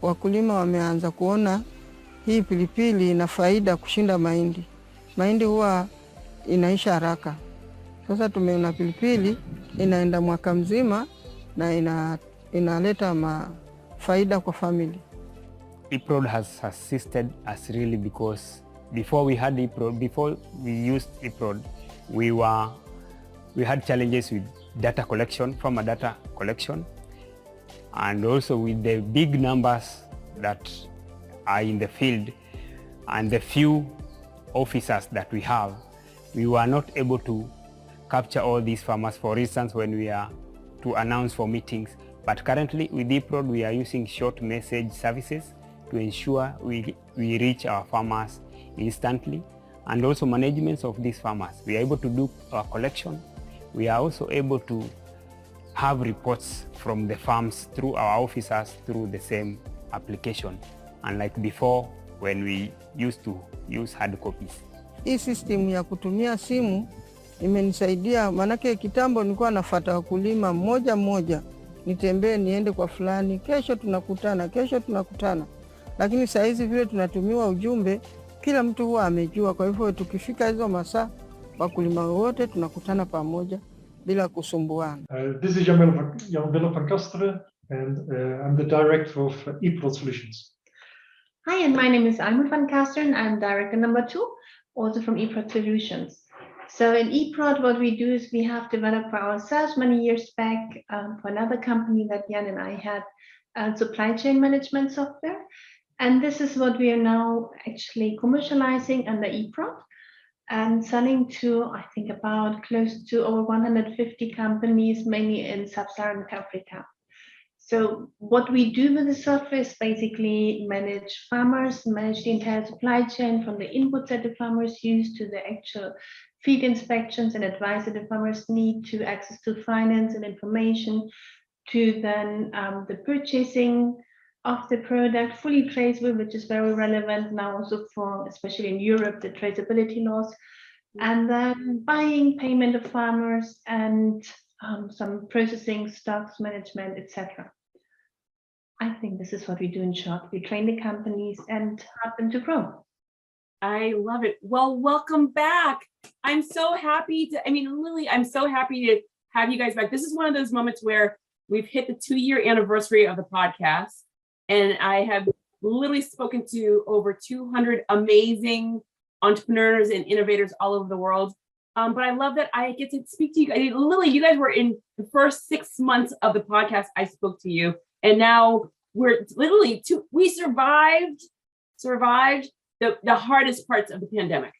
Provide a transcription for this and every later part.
wakulima wameanza kuona hii pilipili ina faida kushinda mahindi. Mahindi huwa inaisha haraka. Sasa tumeona pilipili inaenda mwaka mzima na inaleta faida kwa family. eProd has assisted us really because before we used eProd, we had challenges with data collection, farmer data collection, and also with the big numbers that are in the field and the few officers that we have, we were not able to capture all these farmers, for instance, when we are to announce for meetings. But currently with eProd, we are using short message services to ensure we reach our farmers instantly, and also management of these farmers. We are able to do our collection. We are also able to have reports from the farms through our officers through the same application, unlike before when we used to use hard copies. Hii system ya kutumia simu imenisaidia, manake kitambo nilikuwa nafuata wakulima mmoja mmoja, nitembee niende kwa fulani, kesho tunakutana. Lakini saa hizi vile tunatumiwa ujumbe, kila mtu huwa amejua. Kwa hivyo tukifika hizo masaa, wakulima wote tunakutana pamoja bila kusumbuana. This is Willem van Casteren, and I'm the director of eProd Solutions. Hi, and my name is Almut van Casteren. I'm director number 2, also from eProd Solutions. So in eProd, what we do is we have developed for ourselves many years back for another company that Jan and I had, supply chain management software. And this is what we are now actually commercializing under eProd and selling to, I think, about close to over 150 companies, mainly in sub-Saharan Africa. So what we do with the software is basically manage farmers, manage the entire supply chain from the inputs that the farmers use to the actual feed inspections and advice that the farmers need, to access to finance and information, to then the purchasing of the product, fully traceable, which is very relevant now also for, especially in Europe, the traceability laws, and then buying, payment of farmers, and some processing, stocks management, etc. I think this is what we do in short. We train the companies and help them to grow. I love it. Well, welcome back. I'm so happy Lily, I'm so happy to have you guys back. This is one of those moments where we've hit the 2-year anniversary of the podcast, and I have literally spoken to over 200 amazing entrepreneurs and innovators all over the world. But I love that I get to speak to you guys. Lily, you guys were in the first 6 months of the podcast. I spoke to you, and now we're literally we survived the hardest parts of the pandemic.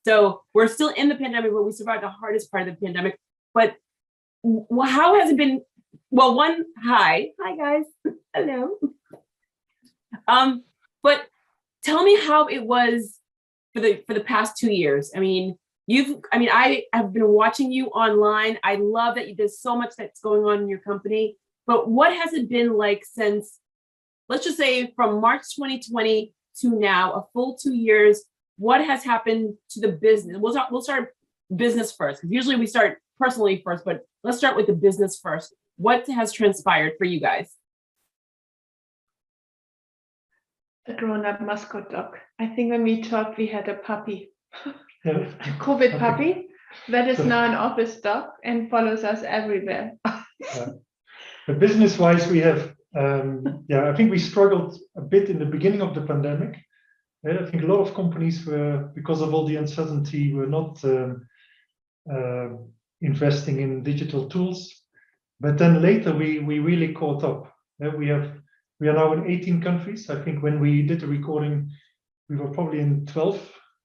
So we're still in the pandemic, but we survived the hardest part of the pandemic. But how has it been? Well, hi guys, hello. But tell me how it was for the past 2 years. I have been watching you online. I love that there's so much that's going on in your company. But what has it been like since, let's just say, from March 2020 to now, a full 2 years? What has happened to the business? We'll start business first, because usually we start personally first, but let's start with the business first. What has transpired for you guys? A grown-up mascot dog. I think when we talked, we had a puppy, Yeah. a COVID puppy that is now an office dog and follows us everywhere. Yeah. But business-wise, we have, I think we struggled a bit in the beginning of the pandemic. I think a lot of companies were, because of all the uncertainty, were not investing in digital tools. But then later we really caught up. We are now in 18 countries. I think when we did the recording, we were probably in 12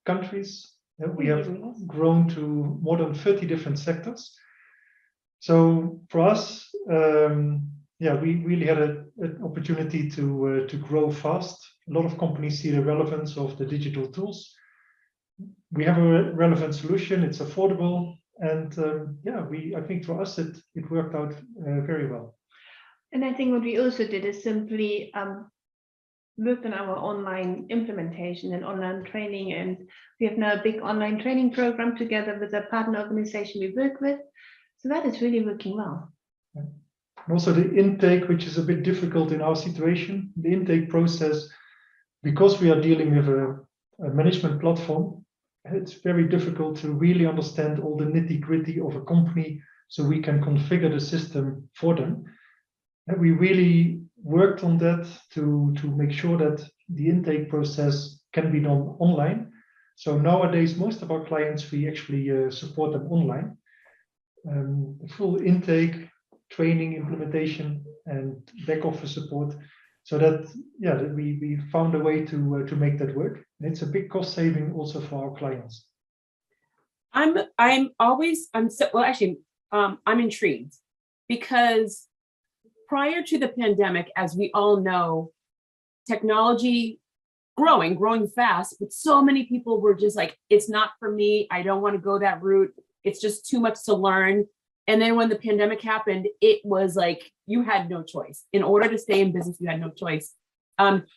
countries. We have grown to more than 30 different sectors. So for us, we really had an opportunity to grow fast. A lot of companies see the relevance of the digital tools. We have a relevant solution. It's affordable, and I think for us it worked out very well. And I think what we also did is simply worked on our online implementation and online training, and we have now a big online training program together with a partner organization we work with. So that is really working well. And also the intake, which is a bit difficult in our situation, the intake process, because we are dealing with a management platform, it's very difficult to really understand all the nitty-gritty of a company so we can configure the system for them. And we really worked on that to make sure that the intake process can be done online. So nowadays, most of our clients, we actually support them online. Full intake, training, implementation, and back office support. So that, yeah, that we found a way to make that work. And it's a big cost saving also for our clients. I'm intrigued because prior to the pandemic, as we all know, technology growing fast, but so many people were just like, it's not for me. I don't want to go that route. It's just too much to learn. And then when the pandemic happened, it was like, you had no choice. In order to stay in business, you had no choice.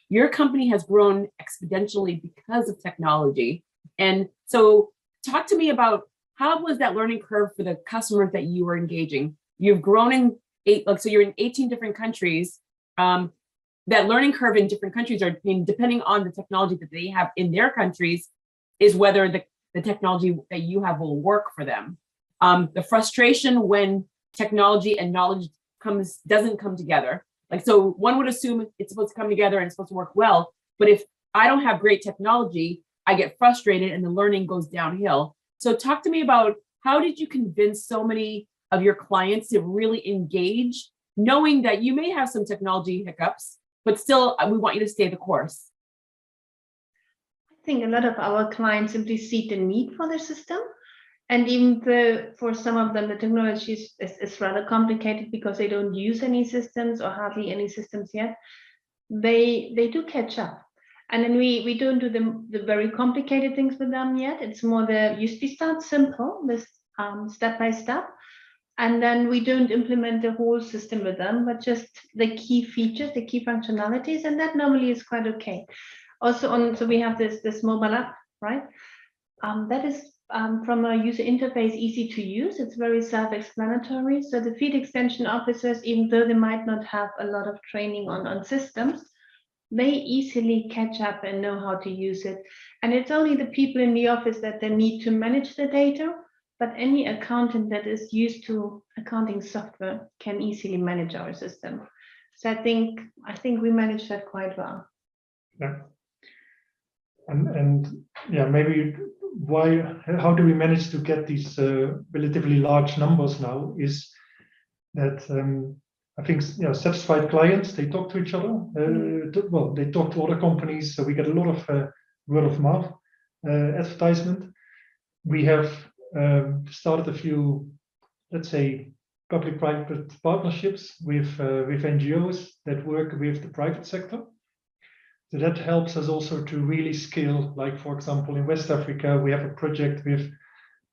Your company has grown exponentially because of technology. And so talk to me about how was that learning curve for the customers that you were engaging? You've grown in so you're in 18 different countries. That learning curve in different countries are depending on the technology that they have in their countries is whether the technology that you have will work for them. The frustration when technology and knowledge doesn't come together. Like, so one would assume it's supposed to come together and it's supposed to work well, but if I don't have great technology, I get frustrated and the learning goes downhill. So talk to me about how did you convince so many of your clients to really engage, knowing that you may have some technology hiccups, but still we want you to stay the course? I think a lot of our clients simply see the need for the system. And even though for some of them, the technology is rather complicated because they don't use any systems or hardly any systems yet, they do catch up. And then we don't do the very complicated things with them yet. It's more we start simple, this step by step. And then we don't implement the whole system with them, but just the key features, the key functionalities. And that normally is quite okay. Also so we have this mobile app, right? That is from a user interface easy to use. It's very self-explanatory. So the field extension officers, even though they might not have a lot of training on systems, they easily catch up and know how to use it. And it's only the people in the office that they need to manage the data, but any accountant that is used to accounting software can easily manage our system. So I think we manage that quite well. Yeah. And yeah, maybe how do we manage to get these relatively large numbers now is that I think, you know, satisfied clients, they talk to each other. Well, they talk to other companies, so we get a lot of word of mouth advertisement. We have started a few, let's say, public-private partnerships with NGOs that work with the private sector. So that helps us also to really scale. Like, for example, in West Africa, we have a project with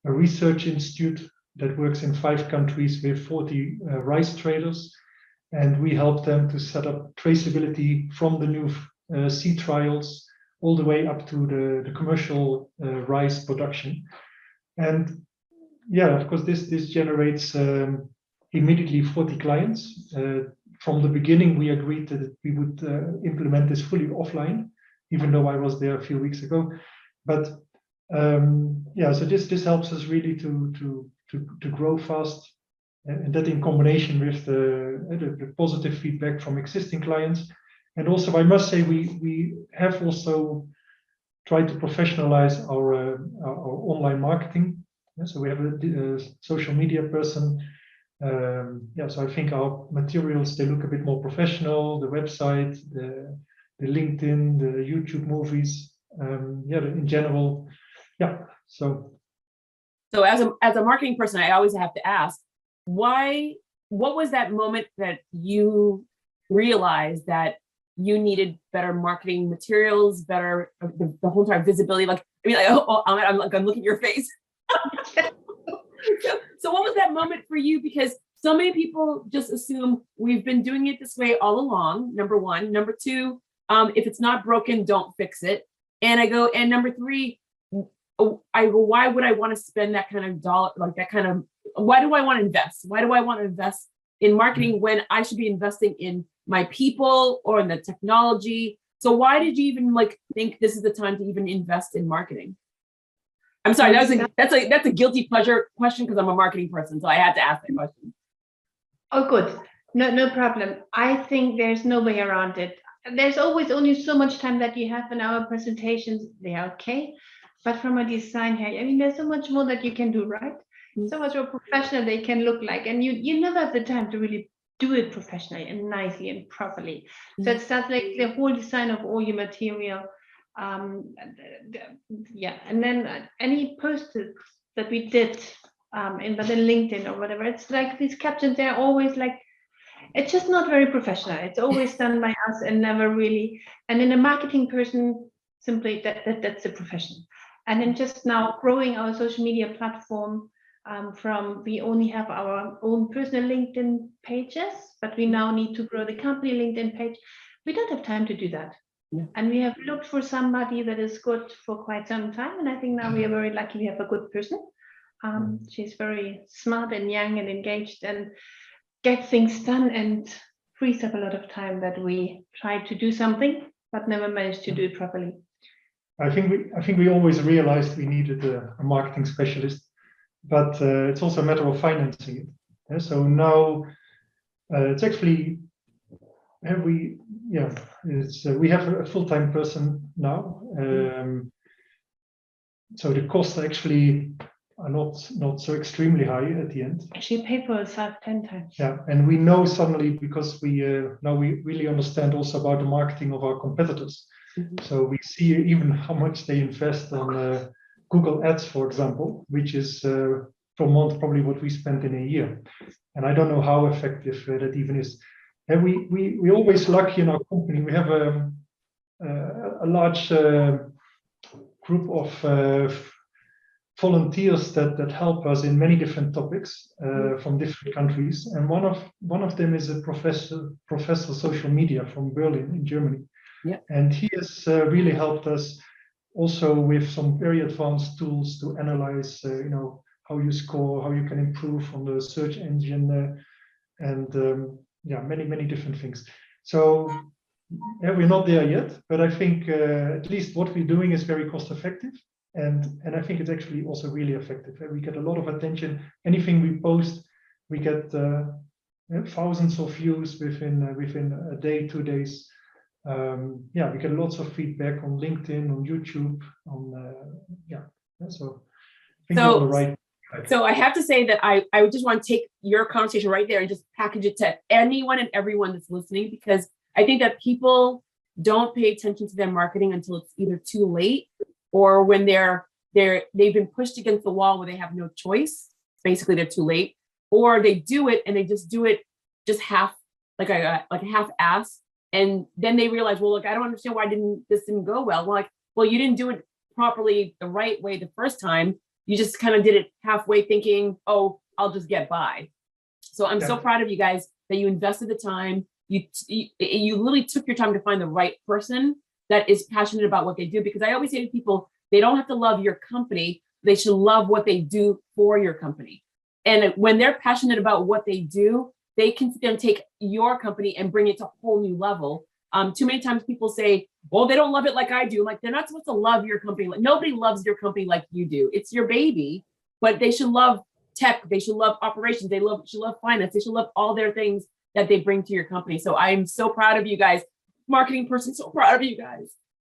a research institute that works in 5 countries with 40 rice traders. And we help them to set up traceability from the new seed trials all the way up to the commercial rice production. And yeah, of course, this generates immediately 40 clients. From the beginning, we agreed that we would implement this fully offline, even though I was there a few weeks ago. But yeah, so this helps us really to grow fast, and that in combination with the positive feedback from existing clients. And also, I must say, we have also tried to professionalize our online marketing. Yeah, so we have a social media person. Yeah, so I think our materials, they look a bit more professional, the website, the LinkedIn, the YouTube movies, yeah, in general. Yeah, so as a marketing person, I always have to ask, what was that moment that you realized that you needed better marketing materials, better the whole time visibility? Like, I mean, I'm looking at your face. So what was that moment for you? Because so many people just assume we've been doing it this way all along, number one. Number two, if it's not broken, don't fix it. And I go, and number three, why would I want to spend that kind of dollar, like that kind of, why do I want to invest? Why do I want to invest in marketing when I should be investing in my people or in the technology. So why did you even like think this is the time to even invest in marketing? I'm sorry, that's a guilty pleasure question because I'm a marketing person, so I had to ask that question. Oh, good. No problem. I think there's no way around it. There's always only so much time that you have in our presentations. They are okay. But from a design here, I mean, there's so much more that you can do, right? So much more professional they can look like. And you never have the time to really do it professionally and nicely and properly. So it starts like the whole design of all your material. Yeah, and then any posters that we did in LinkedIn or whatever, it's like these captions, they're always like, it's just not very professional. It's always done by us and never really. And then a marketing person, simply that's a profession. And then just now growing our social media platform from we only have our own personal LinkedIn pages, but we now need to grow the company LinkedIn page. We don't have time to do that. Yeah. And we have looked for somebody that is good for quite some time. And I think now we are very lucky we have a good person. She's very smart and young and engaged and get things done and frees up a lot of time that we try to do something, but never managed to do it properly. I think we always realized we needed a marketing specialist, but it's also a matter of financing it. Yeah, so now it's actually we have a full-time person now. So the costs actually are not so extremely high at the end. She paid for herself 10 times. Yeah, and we know suddenly because we now we really understand also about the marketing of our competitors. So we see even how much they invest on Google Ads, for example, which is per month probably what we spend in a year. And I don't know how effective that even is. And we always lucky in our company. We have a large group of volunteers that help us in many different topics from different countries. And one of them is a professor social media from Berlin in Germany. Yeah. And he has really helped us also with some very advanced tools to analyze, how you score, how you can improve on the search engine, and many different things. So we're not there yet, but I think at least what we're doing is very cost effective, and I think it's actually also really effective. We get a lot of attention. Anything we post, we get thousands of views within a day, 2 days. We get lots of feedback on LinkedIn, on YouTube, so I think we're on the right track. So I have to say that I would just want to take your conversation right there and just package it to anyone and everyone that's listening, because I think that people don't pay attention to their marketing until it's either too late or when they've been pushed against the wall where they have no choice. Basically, they're too late, or they do it and they just do it just half, like a half-ass. And then they realize, well, look, I don't understand why this didn't go well. Well, you didn't do it properly the right way the first time. You just kind of did it halfway thinking, oh, I'll just get by. So I'm so proud of you guys that you invested the time. You literally took your time to find the right person that is passionate about what they do. Because I always say to people, they don't have to love your company. They should love what they do for your company. And when they're passionate about what they do, they can then take your company and bring it to a whole new level. Too many times people say, well, they don't love it like I do. Like, they're not supposed to love your company. Like, nobody loves your company like you do. It's your baby, but they should love tech. They should love operations. They should love finance. They should love all their things that they bring to your company. So I'm so proud of you guys. Marketing person, so proud of you guys.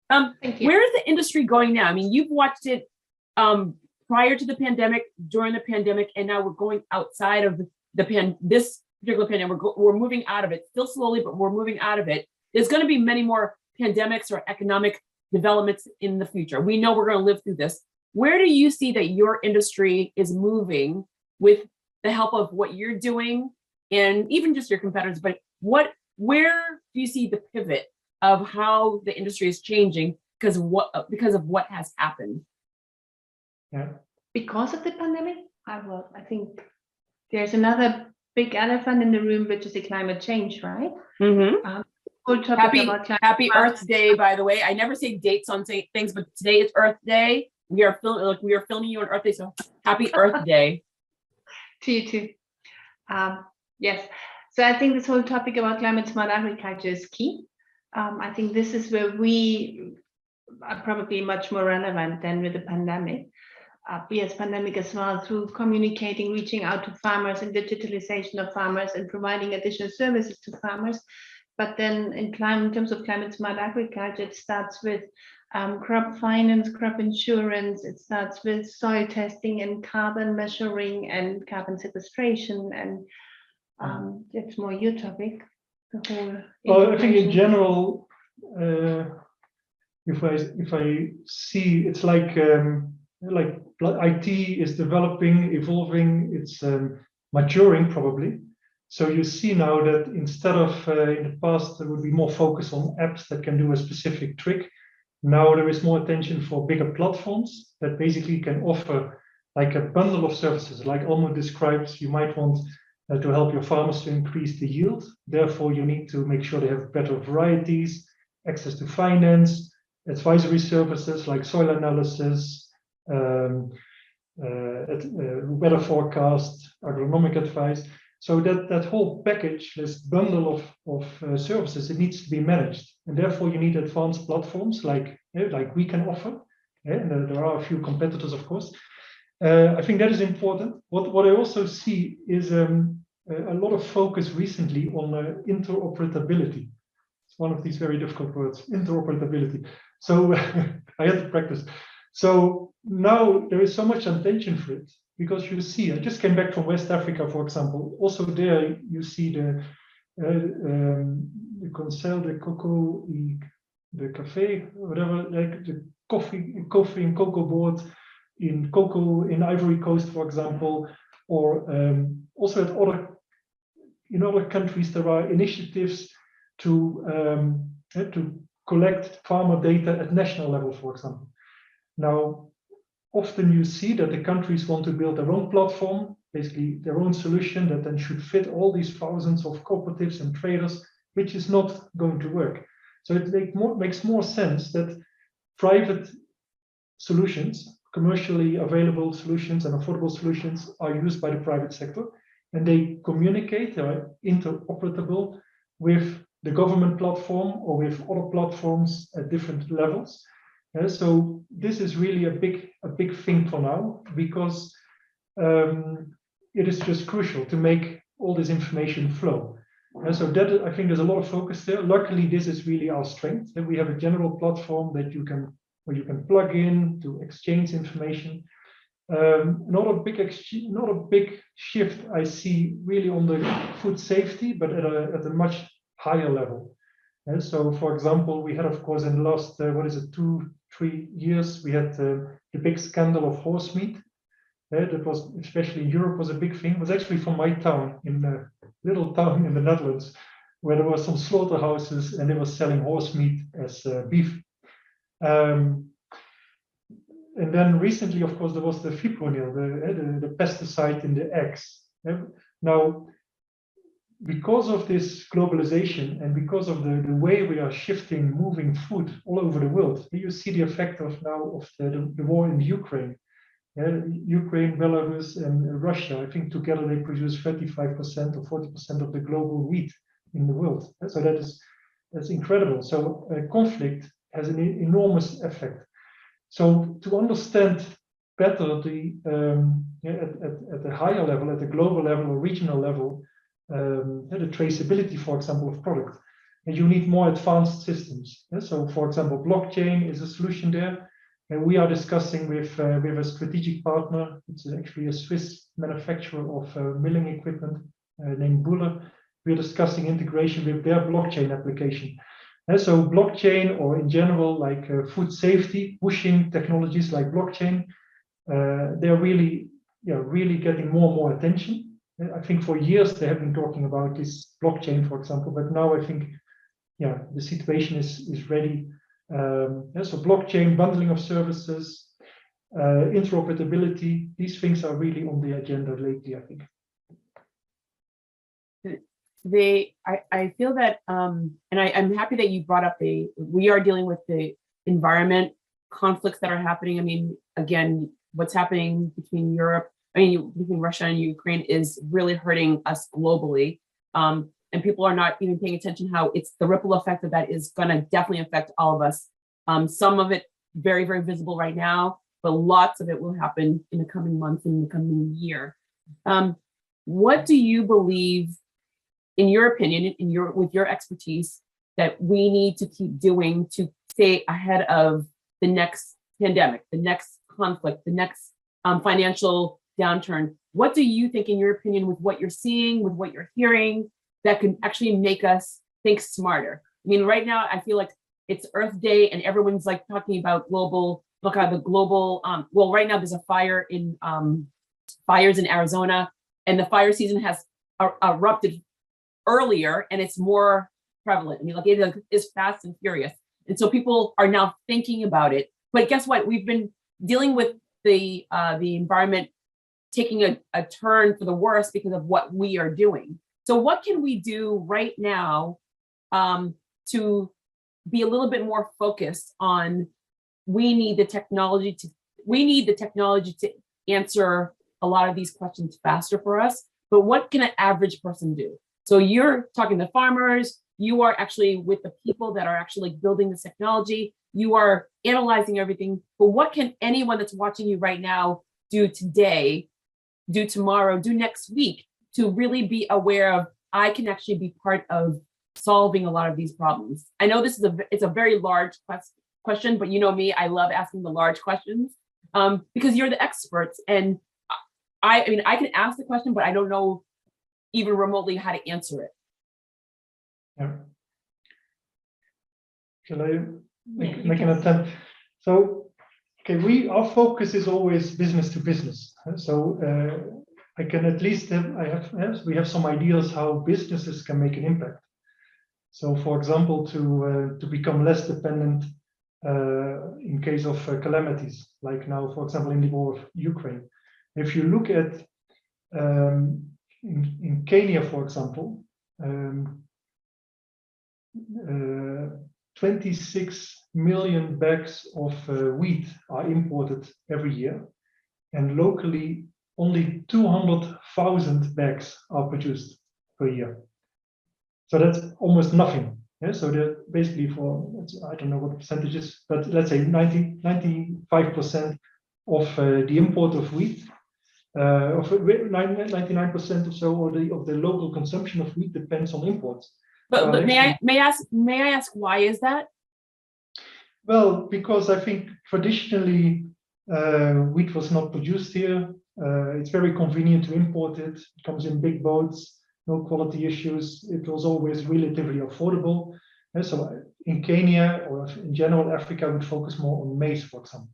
Thank you. Where is the industry going now? I mean, you've watched it prior to the pandemic, during the pandemic, and now we're going outside of this particular pandemic. We're moving out of it, still slowly, but we're moving out of it. There's going to be many more pandemics or economic developments in the future. We know we're going to live through this. Where do you see that your industry is moving with the help of what you're doing and even just your competitors? But where do you see the pivot of how the industry is changing because of what has happened? Yeah. Because of the pandemic, I think there's another big elephant in the room, which is the climate change, right? Mm-hmm. Happy Earth Day, by the way. I never say dates on things, but today is Earth Day. We are filming you on Earth Day, so happy Earth Day. To you too. Yes. So I think this whole topic about climate smart agriculture is key. I think this is where we are probably much more relevant than with the pandemic. Yes, pandemic as well, through communicating, reaching out to farmers and digitalization of farmers and providing additional services to farmers. But then in terms of climate smart agriculture, it starts with crop finance, crop insurance. It starts with soil testing and carbon measuring and carbon sequestration. And it's more your topic. Well, I think in general, if I see, it's like IT is developing, evolving, it's maturing probably. So you see now that instead of in the past there would be more focus on apps that can do a specific trick. Now there is more attention for bigger platforms that basically can offer like a bundle of services. Like Almut describes, you might want to help your farmers to increase the yield. Therefore, you need to make sure they have better varieties, access to finance, advisory services like soil analysis, weather forecast, agronomic advice. So that whole package, this bundle of services, it needs to be managed, and therefore you need advanced platforms like we can offer. And there are a few competitors, of course. I think that is important. What I also see is a lot of focus recently on interoperability. It's one of these very difficult words, interoperability. So I had to practice. So now there is so much attention for it, because you see, I just came back from West Africa, for example. Also there you see the Concel, the cocoa, the cafe, whatever, like the coffee and cocoa board in Ivory Coast, for example, or also in other countries there are initiatives to collect farmer data at national level, for example. Now, often you see that the countries want to build their own platform, basically their own solution that then should fit all these thousands of cooperatives and traders, which is not going to work. So it makes more sense that private solutions, commercially available solutions and affordable solutions are used by the private sector, and they communicate, they are interoperable with the government platform or with other platforms at different levels. So this is really a big thing for now, because it is just crucial to make all this information flow. So that, I think there's a lot of focus there. Luckily, this is really our strength, that we have a general platform that you can plug in to exchange information. Not a big shift I see really on the food safety, but at a much higher level. And so, for example, we had, of course, in the last 2-3 years, we had the big scandal of horse meat. That was, especially in Europe, was a big thing. It was actually from my town, in a little town in the Netherlands, where there were some slaughterhouses and they were selling horse meat as beef. And then recently, of course, there was the fipronil, the pesticide in the eggs. Now, because of this globalization and because of the way we are moving food all over the world, you see the effect of the war in Ukraine. Ukraine, Belarus, and Russia, I think together they produce 35% or 40% of the global wheat in the world. So that's incredible. So conflict has an enormous effect. So to understand better at the higher level, at the global level or regional level, the traceability, for example, of product, and you need more advanced systems. So, for example, blockchain is a solution there. And we are discussing with a strategic partner. It's actually a Swiss manufacturer of milling equipment named Buller. We're discussing integration with their blockchain application. And so blockchain, or in general, like food safety, pushing technologies like blockchain, they're really getting more and more attention. I think for years they have been talking about this blockchain, for example, but now I think, the situation is ready. So blockchain, bundling of services, interoperability, these things are really on the agenda lately, I think. I feel that, and I'm happy that you brought up we are dealing with the environment conflicts that are happening. I mean, again, what's happening between between Russia and Ukraine is really hurting us globally. and people are not even paying attention how it's the ripple effect of that is going to definitely affect all of us. Some of it very, very visible right now, but lots of it will happen in the coming months, in the coming year. What do you believe, in your opinion, with your expertise, that we need to keep doing to stay ahead of the next pandemic, the next conflict, the next financial downturn? What do you think, in your opinion, with what you're seeing, with what you're hearing, that can actually make us think smarter? I mean, right now, I feel like it's Earth Day and everyone's like talking about global, well, right now there's a fire in, fires in Arizona, and the fire season has erupted earlier and it's more prevalent. I mean, like it is fast and furious. And so people are now thinking about it. But guess what? We've been dealing with the environment taking a turn for the worse because of what we are doing. So what can we do right now to be a little bit more focused on, we need the technology to answer a lot of these questions faster for us, but what can an average person do? So you're talking to farmers, you are actually with the people that are actually building this technology, you are analyzing everything, but what can anyone that's watching you right now do today, do tomorrow, do next week to really be aware of, I can actually be part of solving a lot of these problems? I know this is it's a very large question, but you know me, I love asking the large questions because you're the experts. And I mean, I can ask the question, but I don't know even remotely how to answer it. Yeah. Shall I make an attempt? So, okay, our focus is always business to business. So I can at least we have some ideas how businesses can make an impact. So, for example, to become less dependent in case of calamities, like now, for example, in the war of Ukraine. If you look at in Kenya, for example, 26 million bags of wheat are imported every year, and locally only 200,000 bags are produced per year. So that's almost nothing. Yeah? So they're basically I don't know what the percentage is, but let's say 95% of the import of wheat, of 99% or so, of the local consumption of wheat depends on imports. But may I ask why is that? Well, because I think traditionally wheat was not produced here. It's very convenient to import it. It comes in big boats, no quality issues. It was always relatively affordable. And so in Kenya, or in general Africa, would focus more on maize, for example.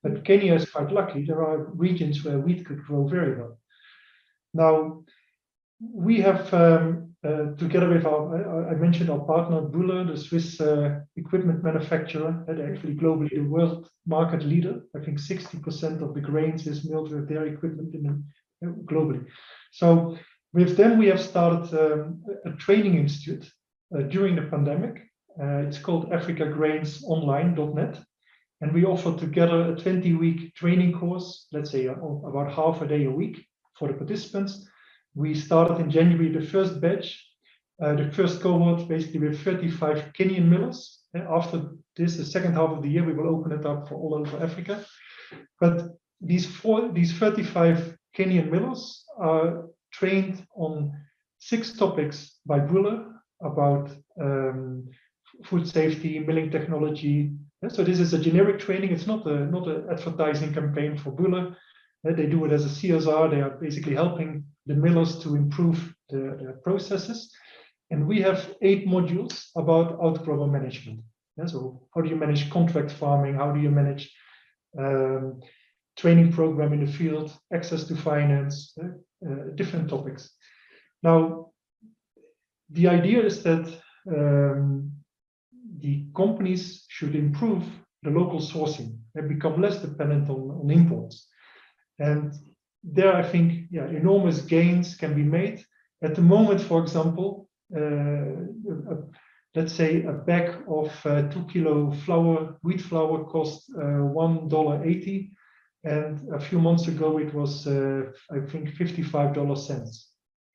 But Kenya is quite lucky. There are regions where wheat could grow very well. Now, we have, together with I mentioned our partner, Bühler, the Swiss equipment manufacturer, and actually globally the world market leader. I think 60% of the grains is milled with their equipment globally. So with them, we have started a training institute during the pandemic. It's called africagrainsonline.net. And we offer together a 20-week training course, let's say about half a day a week for the participants. We started in January the first batch, the first cohort, basically with 35 Kenyan millers. And after this, the second half of the year, we will open it up for all over Africa. But these 35 Kenyan millers are trained on 6 topics by Bühler about food safety, milling technology. So this is a generic training. It's not an advertising campaign for Bühler. They do it as a CSR. They are basically helping the millers to improve their processes. And we have 8 modules about outgrower management. So how do you manage contract farming? How do you manage training program in the field, access to finance, different topics. Now, the idea is that the companies should improve the local sourcing and become less dependent on imports. And there, I think, enormous gains can be made. At the moment, for example, let's say a bag of 2 kilo wheat flour costs $1.80, and a few months ago it was, I think, 55 cents.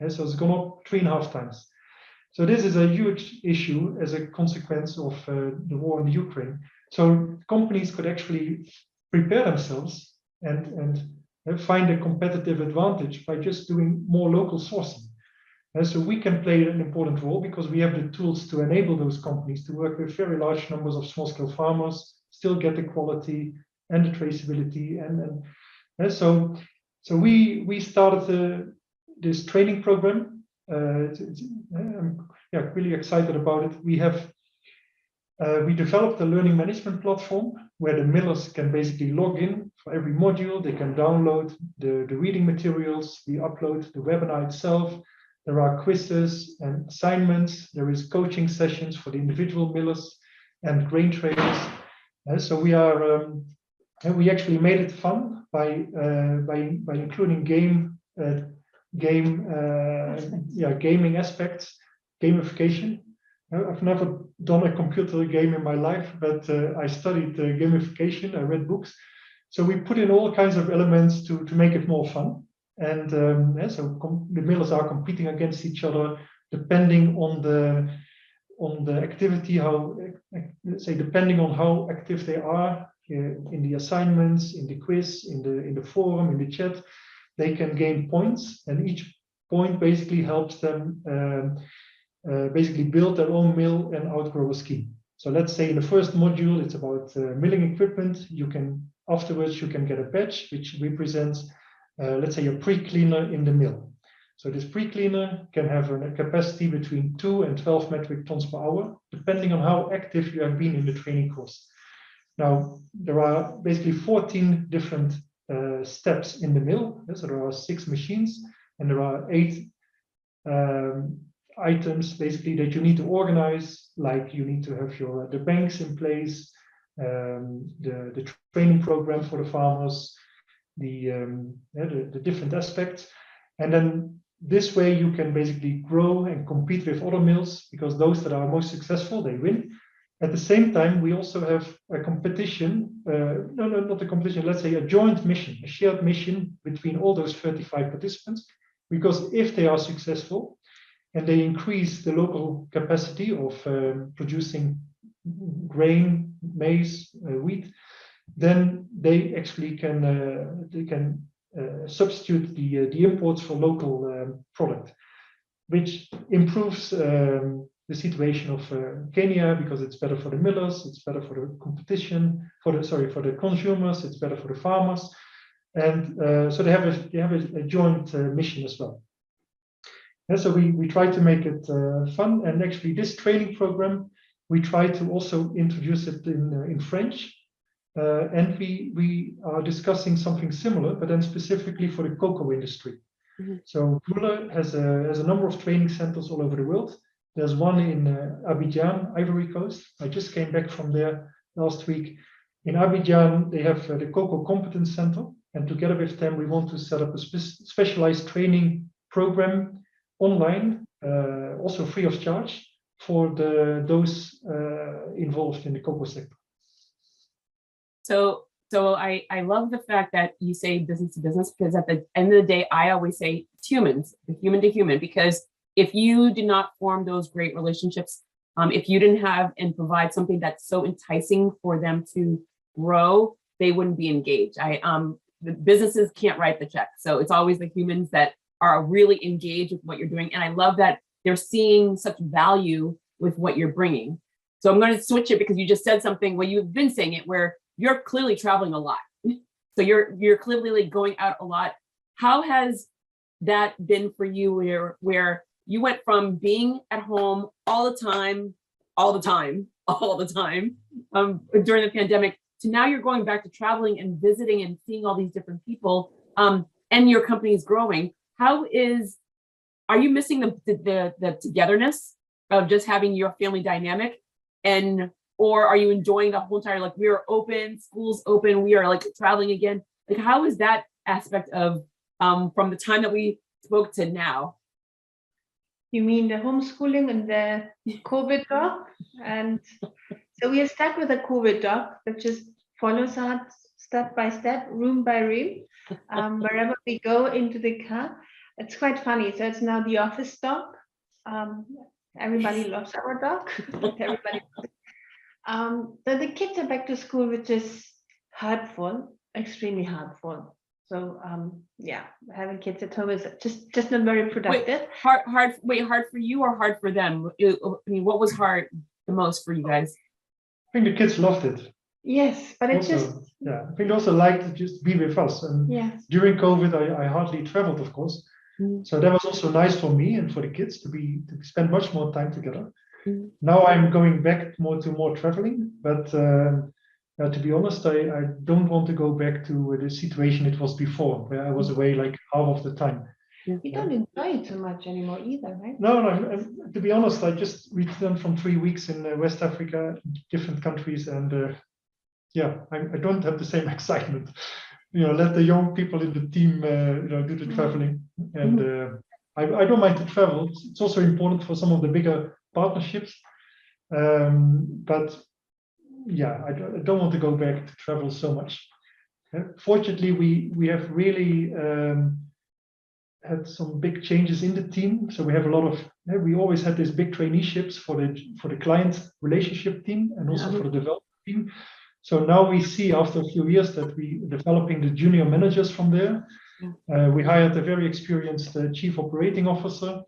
So it's gone up 3.5 times. So this is a huge issue as a consequence of the war in the Ukraine. So companies could actually prepare themselves and find a competitive advantage by just doing more local sourcing. So we can play an important role because we have the tools to enable those companies to work with very large numbers of small-scale farmers, still get the quality and the traceability. So we started this training program. I'm really excited about it. We developed a learning management platform where the millers can basically log in for every module. They can download the reading materials, we upload the webinar itself. There are quizzes and assignments. There is coaching sessions for the individual millers and grain traders. So we actually made it fun by including gaming aspects, gamification. I've never done a computer game in my life, but I studied gamification. I read books. So we put in all kinds of elements to make it more fun. And so the millers are competing against each other depending on the activity, depending on how active they are in the assignments, in the quiz, in the forum, in the chat, they can gain points, and each point basically helps them basically build their own mill and outgrow a scheme. So let's say in the first module it's about milling equipment. Afterwards you can get a badge which represents let's say a pre-cleaner in the mill. So this pre-cleaner can have a capacity between 2 and 12 metric tons per hour, depending on how active you have been in the training course. Now, there are basically 14 different steps in the mill. So there are 6 machines, and there are 8 items basically that you need to organize, like you need to have the banks in place, the training program for the farmers, the different aspects, and then this way you can basically grow and compete with other mills, because those that are most successful, they win. At the same time, we also have a competition, not a competition, let's say a joint mission, a shared mission between all those 35 participants, because if they are successful and they increase the local capacity of producing grain, maize, wheat, then they actually can substitute the imports for local product, which improves the situation of Kenya, because it's better for the millers, it's better for the competition, for the consumers, it's better for the farmers, and so they have a joint mission as well. And so we try to make it fun, and actually this training program we try to also introduce it in French. And we are discussing something similar, but then specifically for the cocoa industry. Mm-hmm. So Willem has a number of training centers all over the world. There's one in Abidjan, Ivory Coast. I just came back from there last week. In Abidjan, they have the Cocoa Competence Center, and together with them, we want to set up a specialized training program online, also free of charge for those involved in the cocoa sector. So I love the fact that you say business to business, because at the end of the day, I always say it's humans, human to human, because if you do not form those great relationships, if you didn't have and provide something that's so enticing for them to grow, they wouldn't be engaged. The businesses can't write the check. So it's always the humans that are really engaged with what you're doing. And I love that they're seeing such value with what you're bringing. So I'm going to switch it, because you just said something, well, you've been saying it, where you're clearly traveling a lot. So you're clearly going out a lot. How has that been for you, where you went from being at home all the time during the pandemic, to now you're going back to traveling and visiting and seeing all these different people, and your company is growing. Are you missing the togetherness of just having your family dynamic, or are you enjoying the whole entire, like, we are open, school's open, we are like traveling again? Like, how is that aspect of from the time that we spoke to now? You mean the homeschooling and the COVID doc? And so we are stuck with a COVID doc that just follows us step by step, room by room, wherever we go into the car. it's quite funny. So it's now the office dog. Everybody loves our dog. Everybody. So the kids are back to school, which is hurtful, extremely hurtful. So yeah, having kids at home is just not very productive. Hard for you or hard for them? I mean, what was hard the most for you guys? I think the kids loved it. Yes, but it's Also, just yeah, I think they also liked to just be with us. And yes. during COVID, I hardly traveled, of course. So that was also nice for me and for the kids to spend much more time together. Now I'm going back to more traveling, but to be honest, I don't want to go back to the situation it was before, where I was away like half of the time. You don't enjoy it so much anymore either, right? No. And to be honest, I just returned from 3 weeks in West Africa, different countries, and yeah, I don't have the same excitement. Let the young people in the team, do the traveling, and I don't mind to travel. It's also important for some of the bigger partnerships, but yeah, I don't want to go back to travel so much. Fortunately, we have really had some big changes in the team. So we have a lot of. We always had these big traineeships for the client relationship team and also for the development team. So now we see after a few years that we developing the junior managers from there. We hired a very experienced chief operating officer.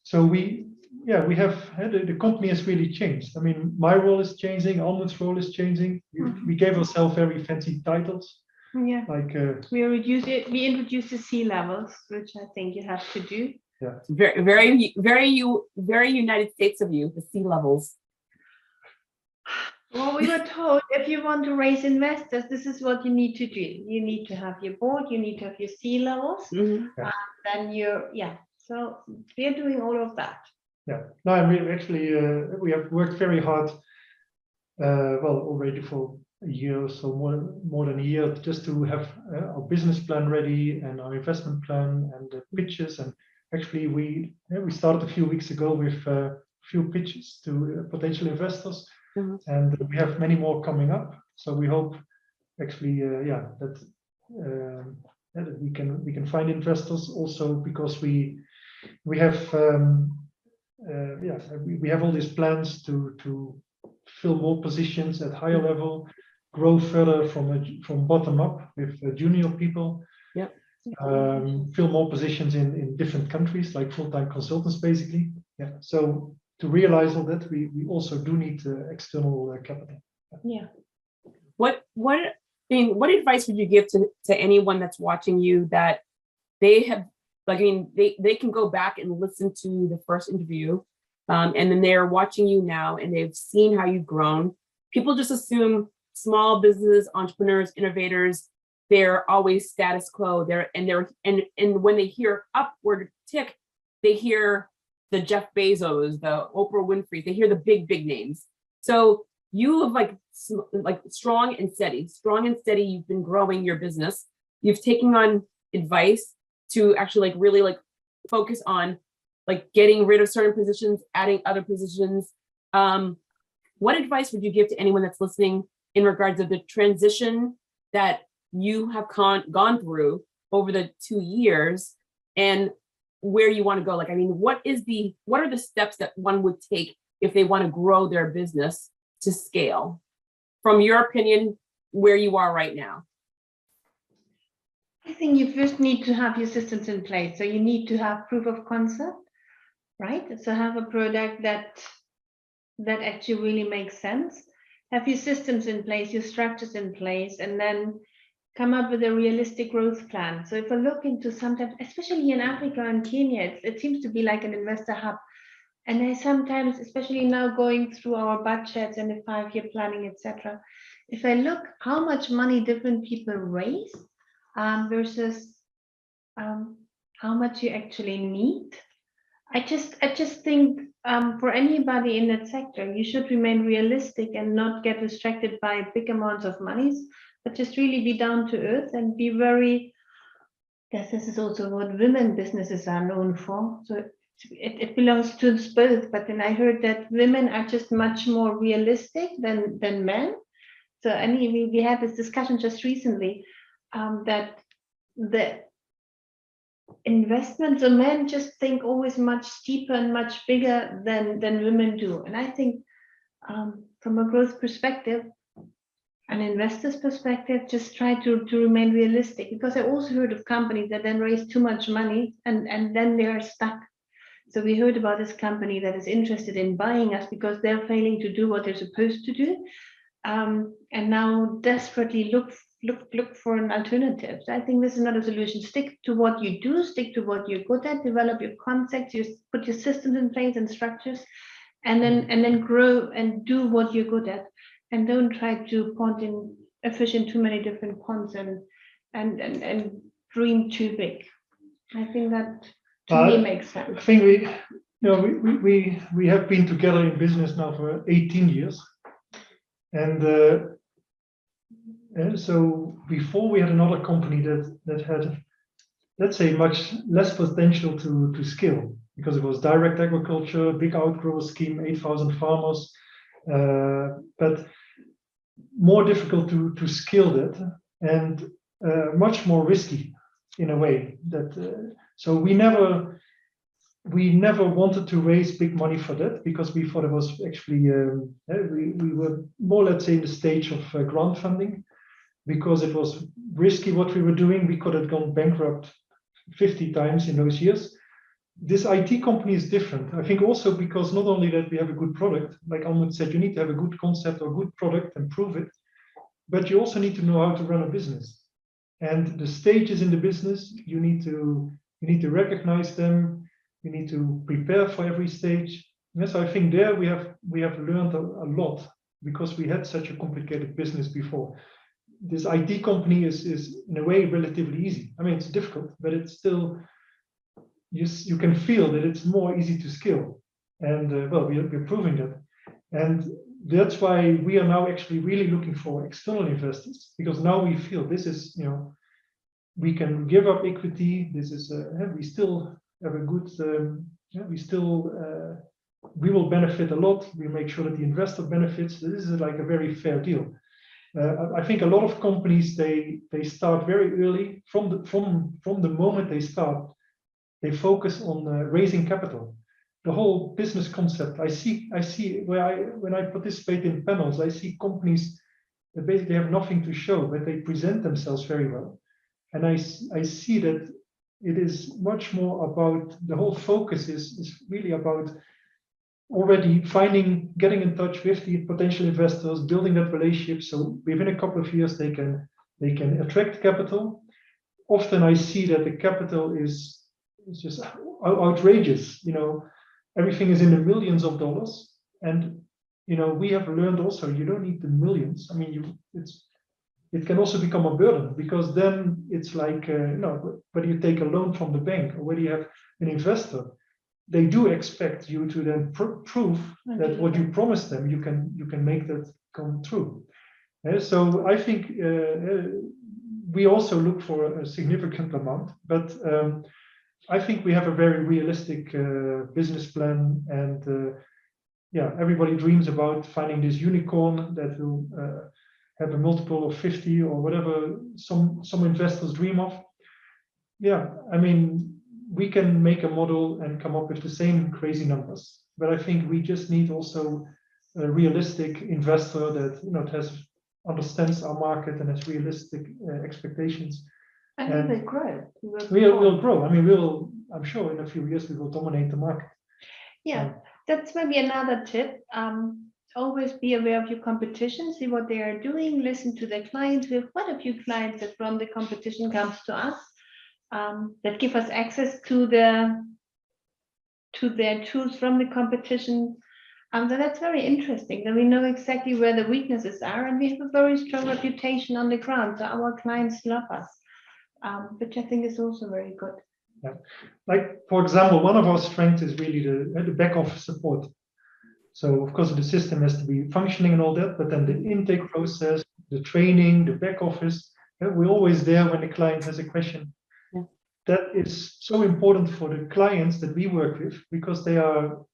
So we have the company has really changed. I mean, my role is changing, Almut's role is changing. We gave ourselves very fancy titles. Yeah. Like we introduced the C levels, which I think you have to do. Yeah. Very United States of you, the C levels. Well, we were told if you want to raise investors, this is what you need to do. You need to have your board, you need to have your C levels, then so we are doing all of that. Yeah, no, and we actually we have worked very hard. Already for a year or so, more than a year, just to have our business plan ready and our investment plan and the pitches. And actually, we started a few weeks ago with a few pitches to potential investors. And we have many more coming up. So we hope actually, that we can find investors also, because we have we have all these plans to fill more positions at higher level, grow further from bottom up with junior people. Fill more positions in different countries, like full-time consultants, basically. Yeah. So to realize all that, we also do need external capital. Yeah. What advice would you give to anyone that's watching you that they have, they can go back and listen to the first interview, and then they're watching you now and they've seen how you've grown. People just assume small business entrepreneurs, innovators, they're always status quo. And when they hear upward tick, they hear the Jeff Bezos, the Oprah Winfrey, they hear the big names. So you have like strong and steady, you've been growing your business. You've taken on advice to actually really focus on getting rid of certain positions, adding other positions. What advice would you give to anyone that's listening in regards of the transition that you have gone through over the 2 years and where you want to go? What are the steps that one would take if they want to grow their business to scale? From your opinion, where you are right now? I think you first need to have your systems in place. So you need to have proof of concept, right? So have a product that actually really makes sense. Have your systems in place, your structures in place, and then come up with a realistic growth plan. So if I look into sometimes, especially in Africa and Kenya, it seems to be like an investor hub. And I sometimes, especially now going through our budgets and the 5-year planning, etc., if I look how much money different people raise versus how much you actually need, I just think for anybody in that sector, you should remain realistic and not get distracted by big amounts of monies, but just really be down to earth and be very. Yes, this is also what women businesses are known for. So it belongs to us both. But then I heard that women are just much more realistic than men. So we had this discussion just recently that investment. So men just think always much deeper and much bigger than women do. And I think from a growth perspective, an investor's perspective, just try to remain realistic, because I also heard of companies that then raise too much money and then they are stuck. So we heard about this company that is interested in buying us because they're failing to do what they're supposed to do, and now desperately look for an alternative. So I think this is not a solution. Stick to what you do, stick to what you're good at, develop your concepts, you put your systems in place and structures, and then grow and do what you're good at. And don't try to point in a fish in too many different ponds and dream too big. I think that to me makes sense. I think we have been together in business now for 18 years, and so before we had another company that had, let's say, much less potential to scale, because it was direct agriculture, big outgrow scheme, 8,000 farmers, but more difficult to scale that, and much more risky in a way. That so we never wanted to raise big money for that, because we thought it was actually we were more, let's say, in the stage of grant funding, because it was risky what we were doing. We could have gone bankrupt 50 times in those years. This IT company is different. I think also because not only that we have a good product, like Almut said, you need to have a good concept or good product and prove it, but you also need to know how to run a business. And the stages in the business, you need to recognize them. You need to prepare for every stage. Yes, so I think there we have learned a lot, because we had such a complicated business before. This IT company is in a way relatively easy. I mean, it's difficult, but it's still, you can feel that it's more easy to scale. And well, we're proving that. And that's why we are now actually really looking for external investors, because now we feel this is, we can give up equity. This is, we still have a good, we will benefit a lot. We make sure that the investor benefits. This is like a very fair deal. I think a lot of companies, they start very early. From the moment they start, they focus on raising capital. The whole business concept. I see when I participate in panels, I see companies that basically have nothing to show, but they present themselves very well. And I see that it is much more about, the whole focus is really about already getting in touch with the potential investors, building that relationship. So within a couple of years, they can attract capital. Often I see that the capital is just outrageous. Everything is in the millions of dollars. And, we have learned also, you don't need the millions. I mean, it can also become a burden, because then it's like, whether you take a loan from the bank or whether you have an investor, they do expect you to then prove that what you promised them, you can make that come true. So I think we also look for a significant amount, but I think we have a very realistic business plan, and everybody dreams about finding this unicorn that will have a multiple of 50 or whatever some investors dream of. Yeah, I mean, we can make a model and come up with the same crazy numbers, but I think we just need also a realistic investor that understands our market and has realistic expectations. And we will grow. We'll grow. I mean, I'm sure in a few years we will dominate the market. Yeah, that's maybe another tip. Always be aware of your competition, see what they are doing, listen to their clients. We have quite a few clients that from the competition comes to us, that give us access to their tools from the competition. So that's very interesting. Then we know exactly where the weaknesses are, and we have a very strong reputation on the ground. So our clients love us, which I think is also very good. Yeah. Like, for example, one of our strengths is really the back office support. So of course the system has to be functioning and all that, but then the intake process, the training, the back office, we're always there when the client has a question. Yeah. That is so important for the clients that we work with, because they are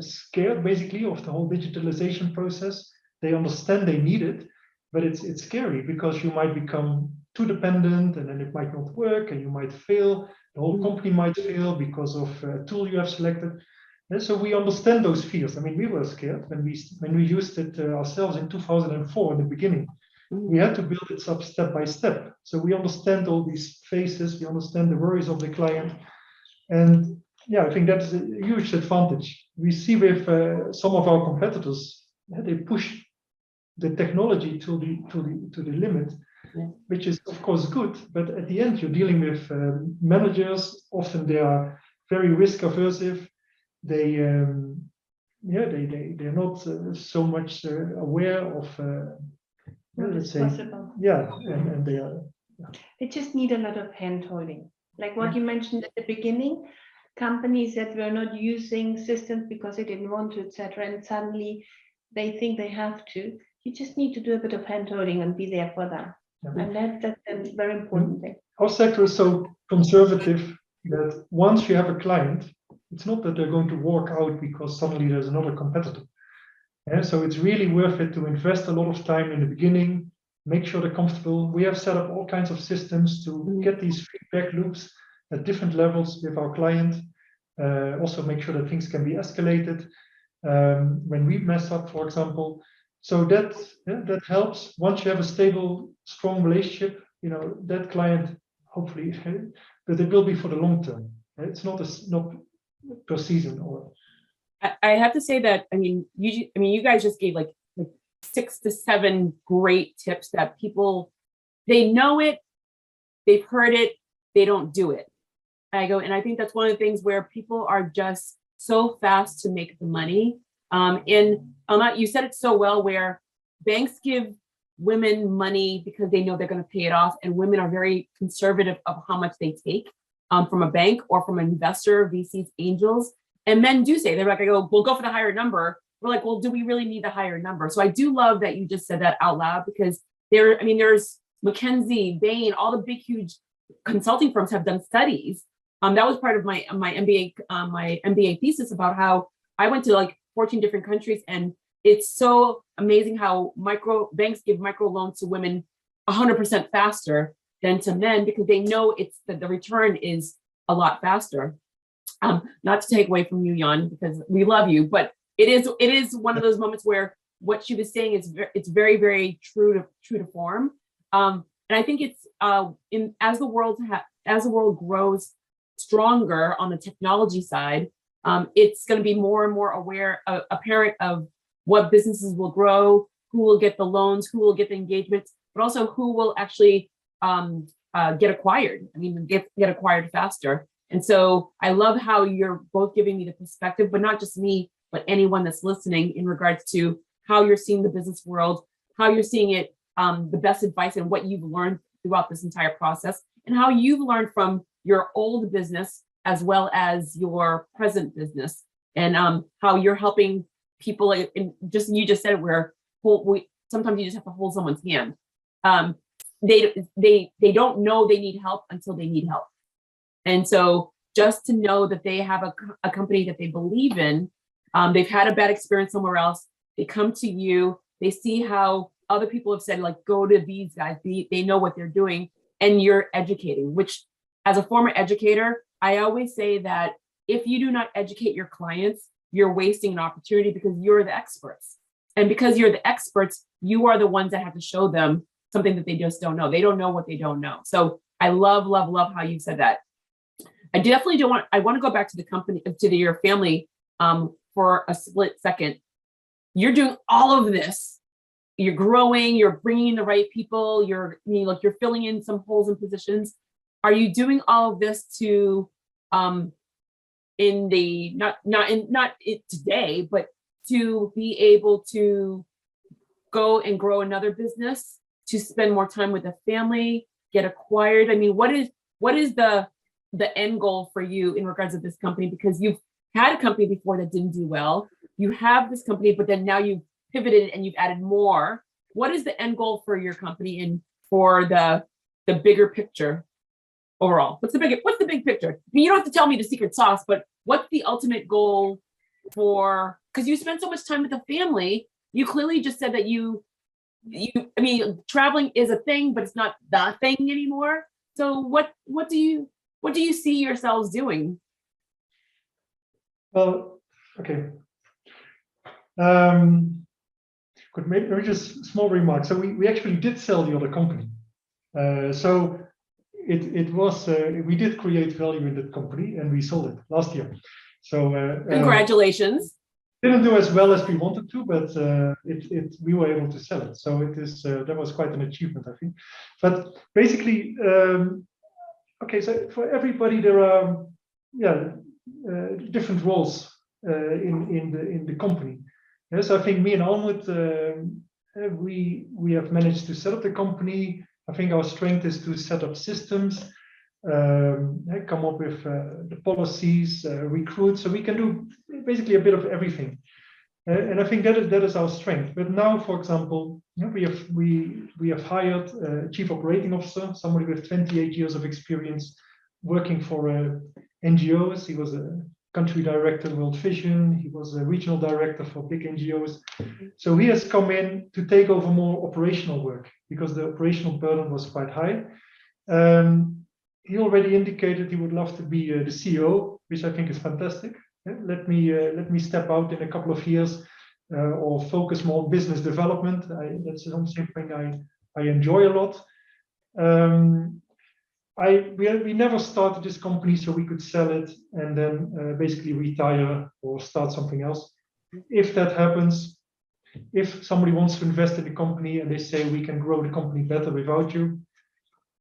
scared basically of the whole digitalization process. They understand they need it, but it's scary, because you might become too dependent, and then it might not work, and you might fail. The whole company might fail because of a tool you have selected. And so we understand those fears. I mean, we were scared when we used it ourselves in 2004 in the beginning. We had to build it up step by step. So we understand all these phases. We understand the worries of the client, and yeah, I think that's a huge advantage. We see with some of our competitors, they push the technology to the limit, which is of course good. But at the end, you're dealing with managers. Often they are very risk aversive. They're not so much aware of let's say possible. and they are. They just need a lot of hand holding. Like what you mentioned at the beginning, companies that were not using systems because they didn't want to, etc. And suddenly they think they have to. You just need to do a bit of hand holding and be there for them. Yeah. And that's a very important thing. Our sector is so conservative that once you have a client, it's not that they're going to walk out because suddenly there's another competitor. And so it's really worth it to invest a lot of time in the beginning, make sure they're comfortable. We have set up all kinds of systems to get these feedback loops at different levels with our client. Also make sure that things can be escalated when we mess up, for example. So that helps. Once you have a stable, strong relationship, that client, hopefully, but it will be for the long term. It's not per season. Or I have to say that you guys just gave like 6 to 7 great tips that people, they know it, they've heard it, they don't do it. And I think that's one of the things where people are just so fast to make the money. And Almut, you said it so well, where banks give women money because they know they're going to pay it off, and women are very conservative of how much they take from a bank or from an investor, VCs, angels. And men do say, they're like, we'll go for the higher number. We're like, well, do we really need the higher number? So I do love that you just said that out loud, because there's McKinsey, Bain, all the big, huge consulting firms have done studies. That was part of my MBA thesis about how I went to like 14 different countries, and it's so amazing how banks give micro loans to women 100% faster than to men, because they know the return is a lot faster. Not to take away from you, Jan, because we love you, but it is one of those moments where what she was saying is it's very, very true to form. And I think it's as the world grows stronger on the technology side, it's going to be more and more apparent of what businesses will grow, who will get the loans, who will get the engagements, but also who will actually get acquired. Get acquired faster. And so I love how you're both giving me the perspective, but not just me, but anyone that's listening, in regards to how you're seeing the business world, how you're seeing it, the best advice, and what you've learned throughout this entire process, and how you've learned from your old business as well as your present business, and how you're helping people. And you just said where sometimes you just have to hold someone's hand. They don't know they need help until they need help. And so just to know that they have a company that they believe in, they've had a bad experience somewhere else, they come to you, they see how other people have said, like, go to these guys, they know what they're doing, and you're educating, which as a former educator, I always say that if you do not educate your clients, you're wasting an opportunity, because you're the experts. And because you're the experts, you are the ones that have to show them something that they just don't know. They don't know what they don't know. So I love, love, love how you said that. I definitely I want to go back to the company, to your family for a split second. You're doing all of this. You're growing, you're bringing in the right people, you're filling in some holes in positions. Are you doing all of this to not today, but to be able to go and grow another business, to spend more time with the family, get acquired? What is the end goal for you in regards to this company? Because you've had a company before that didn't do well. You have this company, but then now you've pivoted and you've added more. What is the end goal for your company and for the bigger picture overall? What's the big picture? You don't have to tell me the secret sauce, but what's the ultimate goal because you spend so much time with the family. You clearly just said that you I mean, traveling is a thing, but it's not the thing anymore. So what do you see yourselves doing? Well, okay. Could maybe just a small remark. So we actually did sell the other company. So it was we did create value in that company, and we sold it last year. So Congratulations. Didn't do as well as we wanted to, but we were able to sell it. So it is that was quite an achievement, I think. But basically, okay. So for everybody, there are different roles in the company. Yes, I think me and Almut, we have managed to set up the company. I think our strength is to set up systems, come up with the policies, recruit. So we can do basically a bit of everything, and I think that is our strength. But now, for example, we have hired a chief operating officer, somebody with 28 years of experience working for NGOs. He was a country director of World Vision. He was a regional director for big NGOs. So he has come in to take over more operational work because the operational burden was quite high. He already indicated he would love to be the CEO, which I think is fantastic. Let me step out in a couple of years or focus more on business development. That's something I enjoy a lot. We never started this company so we could sell it and then basically retire or start something else. If that happens, if somebody wants to invest in the company and they say we can grow the company better without you,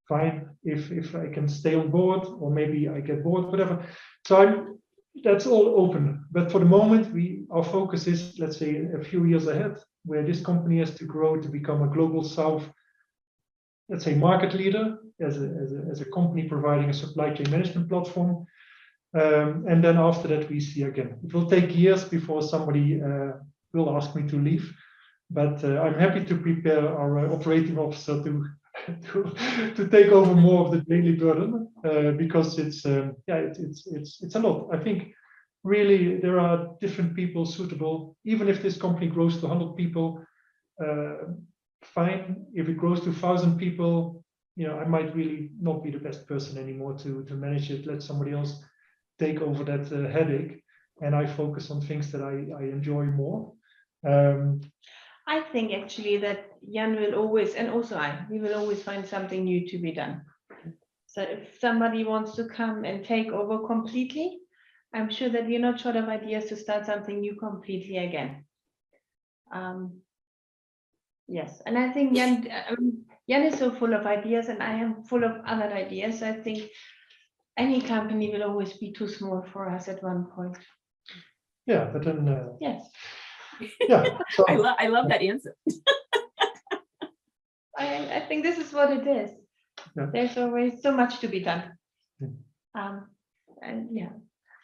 fine. If I can stay on board or maybe I get bored, whatever. So that's all open. But for the moment, our focus is, let's say, a few years ahead, where this company has to grow to become a global South, let's say, market leader as a company providing a supply chain management platform. And then after that, we see again. It will take years before somebody will ask me to leave, but I'm happy to prepare our operating officer to take over more of the daily burden because it's a lot. I think really there are different people suitable. Even if this company grows to 100 people, fine. If it grows to 1,000 people, I might really not be the best person anymore to manage it. Let somebody else take over that headache, and I focus on things that I enjoy more. I think actually that Jan will always, and also we will always find something new to be done. So if somebody wants to come and take over completely, I'm sure that we're not short of ideas to start something new completely again. Yes, and I think Jan is so full of ideas, and I am full of other ideas. I think any company will always be too small for us at one point. Yeah, but then yes. Yeah. So, I love that answer. I think this is what it is. Yeah. There's always so much to be done. Yeah. And yeah,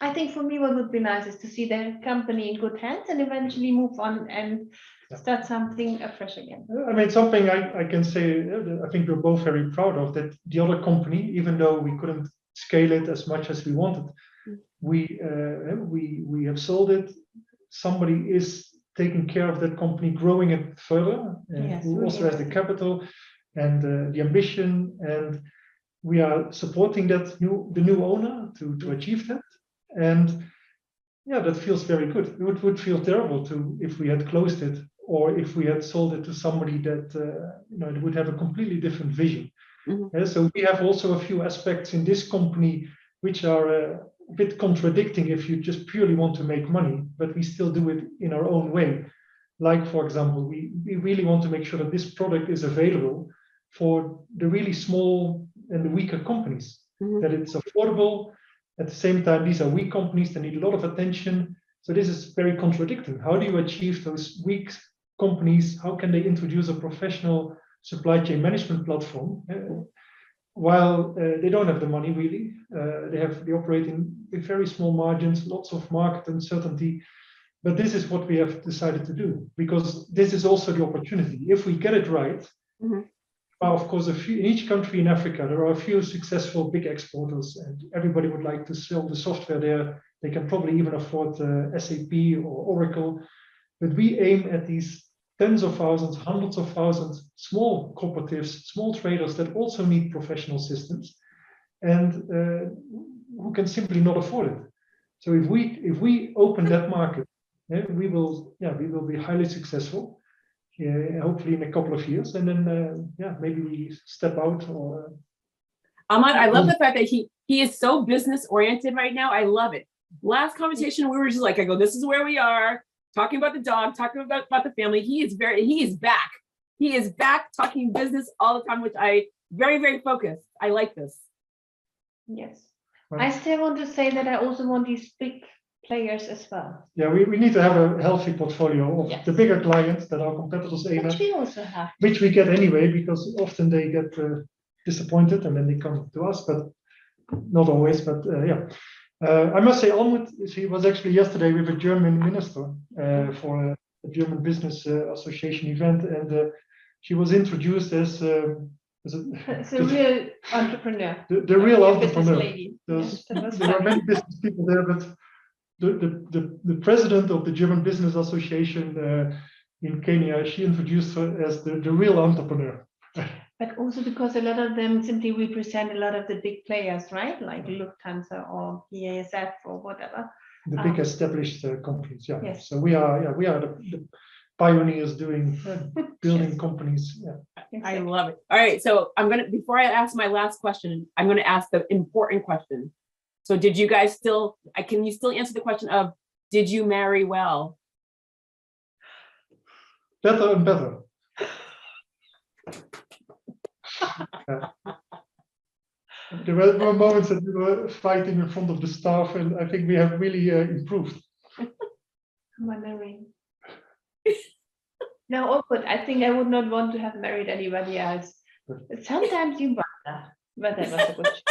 I think for me, what would be nice is to see the company in good hands and eventually move on and start something afresh again. I mean, something I can say, I think we're both very proud of, that the other company, even though we couldn't scale it as much as we wanted, we have sold it. Somebody is taking care of that company, growing it further, and who also has the capital and the ambition, and we are supporting the new owner to achieve that. And yeah, that feels very good. It would feel terrible if we had closed it, or if we had sold it to somebody that it would have a completely different vision. So we have also a few aspects in this company which are a bit contradicting if you just purely want to make money, but we still do it in our own way. Like, for example, we really want to make sure that this product is available for the really small and the weaker companies, that it's affordable. At the same time, these are weak companies that need a lot of attention. So this is very contradicting. How do you achieve those weak companies? How can they introduce a professional supply chain management platform while they don't have the money really? They operate in very small margins, lots of market uncertainty. But this is what we have decided to do, because this is also the opportunity. If we get it right, of course, in each country in Africa, there are a few successful big exporters, and everybody would like to sell the software there. They can probably even afford SAP or Oracle. But we aim at these tens of thousands, hundreds of thousands, small cooperatives, small traders that also need professional systems, and who can simply not afford it. So if we open that market, we will be highly successful. Hopefully in a couple of years, and then maybe we step out. Or Almut, I love the fact that he is so business oriented right now. I love it. Last conversation, we were just like, I go, this is where we are, talking about the dog, talking about the family. He is back. He is back talking business all the time, which I very, very focused. I like this. Yes. Well, I still want to say that I also want these big players as well. Yeah, we need to have a healthy portfolio of Yes. the bigger clients that our competitors aim Which at, we also have. which we get anyway, because often they get disappointed and then they come to us, but not always. But I must say, Almut, she was actually yesterday with a German minister for a German Business Association event, and she was introduced as It's a real entrepreneur. The real Your entrepreneur. business lady. Yes, that was There were fun. many business people there, but the president of the German Business Association in Kenya, she introduced her as the real entrepreneur. But also because a lot of them simply represent a lot of the big players, right? Like Lufthansa or BASF or whatever. The big established companies, yeah. Yes. So we are the pioneers doing building companies. Yeah. I love it. All right, so before I ask my last question, I'm gonna ask the important question. So did you guys can you still answer the question of, did you marry well? Better and better. There were moments that we were fighting in front of the staff, and I think we have really improved. Come on, Mary. No, awkward. I think I would not want to have married anybody else. But sometimes you wonder, but that was a good choice.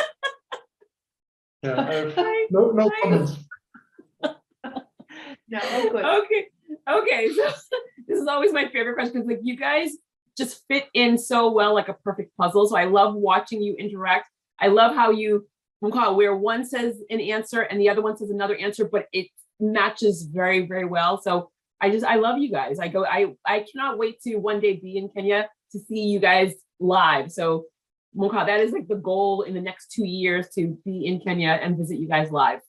Yeah, no comments. No, awkward. Okay. So this is always my favorite question, because like you guys just fit in so well, like a perfect puzzle. So I love watching you interact. I love how where one says an answer and the other one says another answer, but it matches very, very well. So I love you guys. I cannot wait to one day be in Kenya to see you guys live. So that is like the goal in the next 2 years, to be in Kenya and visit you guys live.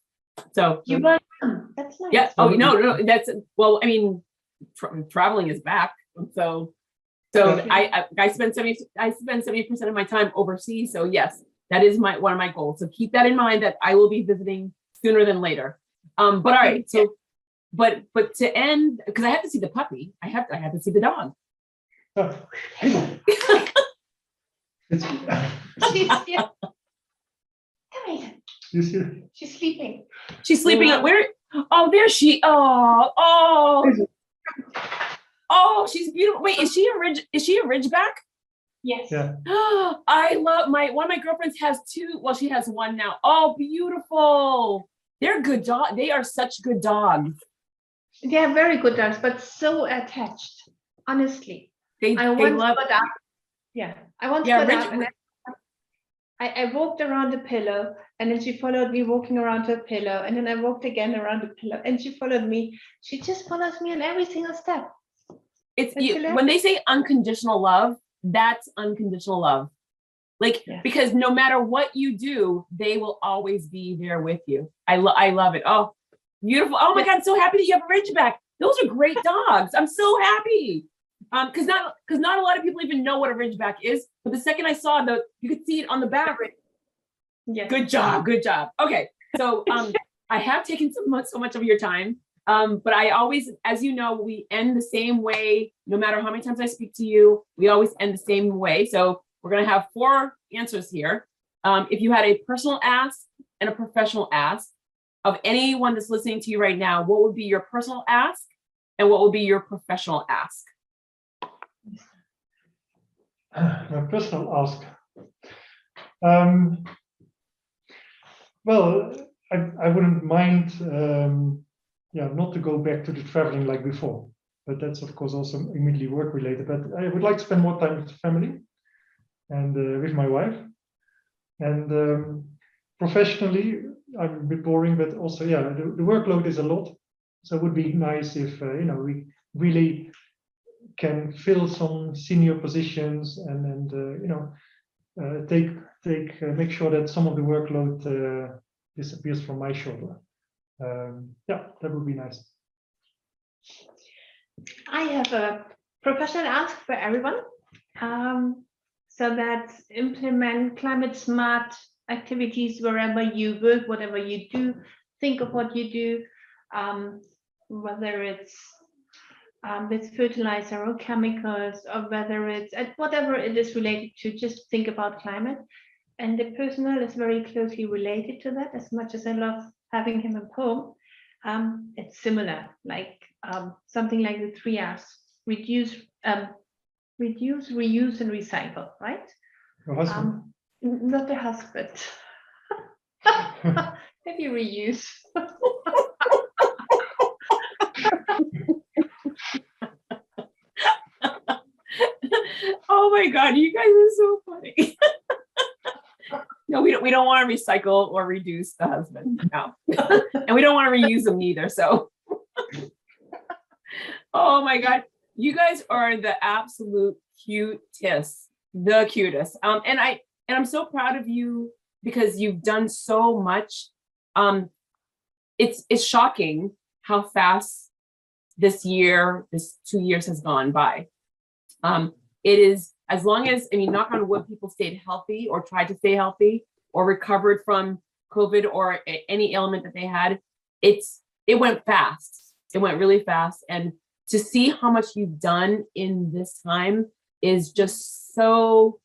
So You welcome. That's nice. yeah. Oh no. That's, well, I mean, traveling is back. So I spend 70% of my time overseas. So yes, that is one of my goals. So keep that in mind, that I will be visiting sooner than later. But all right. So, but to end, because I have to see the puppy. I have to see the dog. She's sleeping. She's sleeping. Where? Oh, there she. Oh, she's beautiful. Wait, is she a Ridgeback? Yes. Yeah. I love one of my girlfriends has two. Well, she has one now. Oh, beautiful. They're good dogs. They are such good dogs. They are very good dogs, but so attached. Honestly, I once I walked around the pillow, and then she followed me walking around her pillow, and then I walked again around the pillow, and she followed me. She just follows me on every single step. When they say unconditional love, that's unconditional love. Like, because no matter what you do, they will always be there with you. I love it. Oh, beautiful. Oh my God, I'm so happy that you have a Ridgeback. Those are great dogs. I'm so happy. Because not a lot of people even know what a Ridgeback is. But the second I saw you could see it on the back. Yes. Good job. Okay, so I have taken so much of your time. But I always, as you know, we end the same way. No matter how many times I speak to you, we always end the same way. So we're gonna have 4 answers here. If you had a personal ask and a professional ask of anyone that's listening to you right now, what would be your personal ask and what would be your professional ask? My personal ask. Well, I wouldn't mind, not to go back to the traveling like before, but that's of course also immediately work related. But I would like to spend more time with the family and with my wife. And professionally, I'm a bit boring, but also, the workload is a lot. So it would be nice if we really can fill some senior positions and you know, make sure that some of the workload disappears from my shoulder. Yeah, that would be nice. I have a professional ask for everyone. So that implement climate smart activities wherever you work, whatever you do, think of what you do, whether it's with fertilizer or chemicals, or whether it's whatever it is related to, just think about climate. And the personal is very closely related to that. As much as I love having him at home, it's similar, like something like the 3 R's: reduce, reuse, and recycle, right? Your husband? Not the husband. Maybe reuse. Oh my God, you guys are so funny. No, we don't want to recycle or reduce the husband. No. And we don't want to reuse them either. So, oh my God, you guys are the absolute cutest, the cutest. And I'm so proud of you because you've done so much. It's shocking how fast this 2 years has gone by. It is, as long as, I mean, knock on wood, people stayed healthy or tried to stay healthy or recovered from COVID or any ailment that they had, it went fast. It went really fast. And to see how much you've done in this time is just so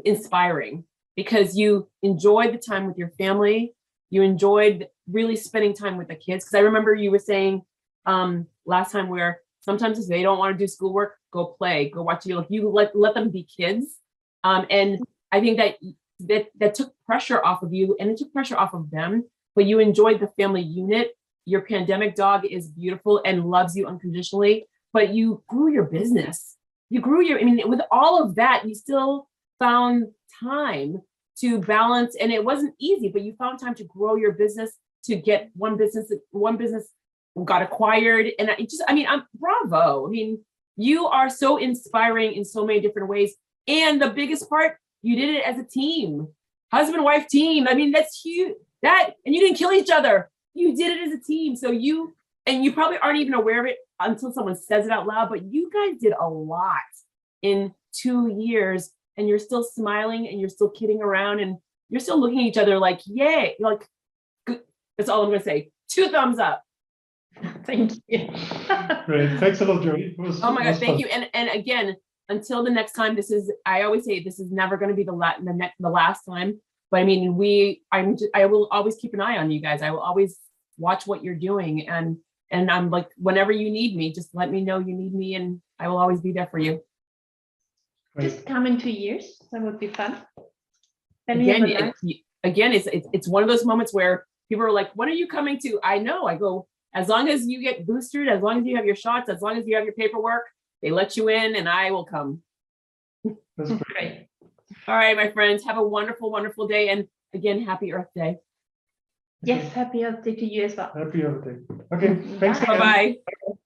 inspiring, because you enjoyed the time with your family. You enjoyed really spending time with the kids. Because I remember you were saying last time where sometimes if they don't want to do schoolwork, go play, go watch you. You let them be kids. And I think that took pressure off of you, and it took pressure off of them. But you enjoyed the family unit. Your pandemic dog is beautiful and loves you unconditionally. But you grew your business. You grew I mean, with all of that, you still found time to balance, and it wasn't easy, but you found time to grow your business, to get one business got acquired. And I'm bravo. I mean, you are so inspiring in so many different ways. And the biggest part, you did it as a team, husband, wife team. I mean, that's huge. And you didn't kill each other. You did it as a team. So you probably aren't even aware of it until someone says it out loud, but you guys did a lot in 2 years, and you're still smiling and you're still kidding around and you're still looking at each other like, yay, like, good. That's all I'm going to say. 2 thumbs up. Thank you. Great. Thanks a lot, Jodi. Oh my God, thank you. And again, until the next time, I always say this is never going to be the last time. But I mean, I will always keep an eye on you guys. I will always watch what you're doing. And I'm like, whenever you need me, just let me know you need me, and I will always be there for you. Great. Just come in 2 years. That would be fun. Then Again, it's one of those moments where people are like, when are you coming to? I know. I go, as long as you get boosted, as long as you have your shots, as long as you have your paperwork, they let you in, and I will come. That's great. All right, my friends, have a wonderful, wonderful day. And again, happy Earth Day. Yes, happy Earth Day to you as well. Happy Earth Day. Okay, thanks. Bye. Bye-bye.